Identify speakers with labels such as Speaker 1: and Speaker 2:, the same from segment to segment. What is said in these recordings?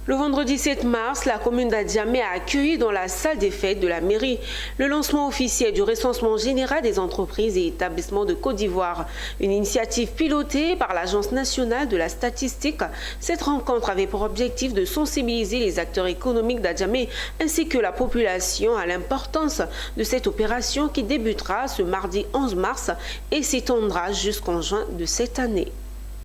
Speaker 1: Le vendredi 7 mars, la commune d'Adjamé a accueilli dans la salle des fêtes de la mairie le lancement officiel du recensement général des entreprises et établissements de Côte d'Ivoire. Une initiative pilotée par l'Agence nationale de la statistique. Cette rencontre avait pour objectif de sensibiliser les acteurs économiques d'Adjamé ainsi que la population à l'importance de cette opération qui débutera ce mardi 11 mars et s'étendra jusqu'en juin de cette année.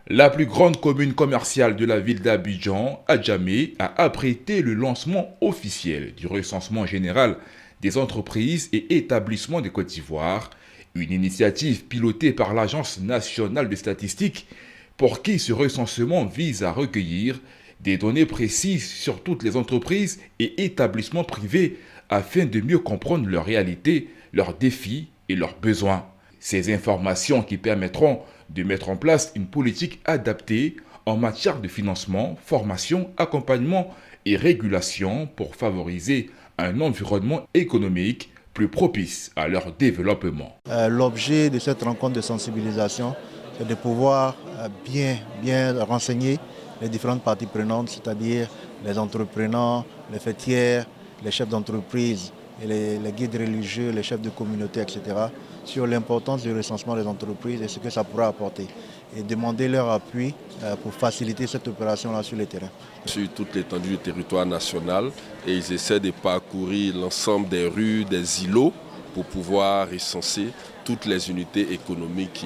Speaker 2: La plus grande commune commerciale de la ville d'Abidjan, Adjamé, a abrité le lancement officiel du recensement général des entreprises et établissements de Côte d'Ivoire, une initiative pilotée par l'Agence nationale des statistiques pour qui ce recensement vise à recueillir des données précises sur toutes les entreprises et établissements privés afin de mieux comprendre leur réalité, leurs défis et leurs besoins. Ces informations qui permettront de mettre en place une politique adaptée en matière de financement, formation, accompagnement et régulation pour favoriser un environnement économique plus propice à leur développement.
Speaker 3: L'objet de cette rencontre de sensibilisation, c'est de pouvoir bien renseigner les différentes parties prenantes, c'est-à-dire les entrepreneurs, les fêtières, les chefs d'entreprise, et les guides religieux, les chefs de communauté, etc., sur l'importance du recensement des entreprises et ce que ça pourra apporter. Et demander leur appui pour faciliter cette opération-là sur le terrain.
Speaker 4: Sur toute l'étendue du territoire national, et ils essaient de parcourir l'ensemble des rues, des îlots, pour pouvoir recenser toutes les unités économiques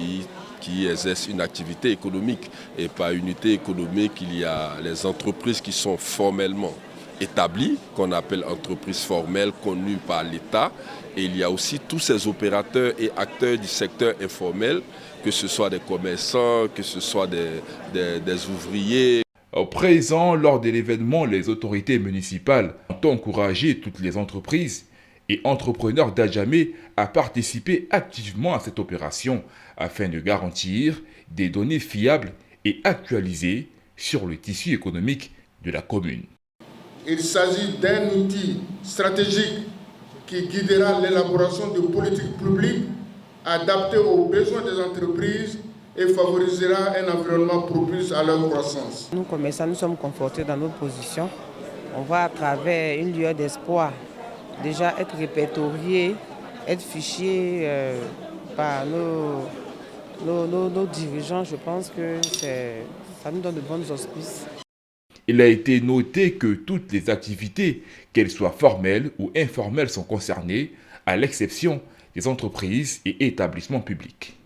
Speaker 4: qui exercent une activité économique. Et par unité économique, il y a les entreprises qui sont formellement établies, qu'on appelle entreprises formelles, connues par l'État. Et il y a aussi tous ces opérateurs et acteurs du secteur informel, que ce soit des commerçants, que ce soit des ouvriers.
Speaker 2: Au présent, lors de l'événement, les autorités municipales ont encouragé toutes les entreprises et entrepreneurs d'Adjamé à participer activement à cette opération afin de garantir des données fiables et actualisées sur le tissu économique de la commune.
Speaker 5: Il s'agit d'un outil stratégique qui guidera l'élaboration de politiques publiques adaptées aux besoins des entreprises et favorisera un environnement propice à leur croissance.
Speaker 6: Nous, commerçants, nous sommes confortés dans nos positions. On va à travers une lueur d'espoir déjà être répertoriés, être fichés par nos dirigeants. Je pense que ça nous donne de bons auspices.
Speaker 2: Il a été noté que toutes les activités, qu'elles soient formelles ou informelles, sont concernées, à l'exception des entreprises et établissements publics.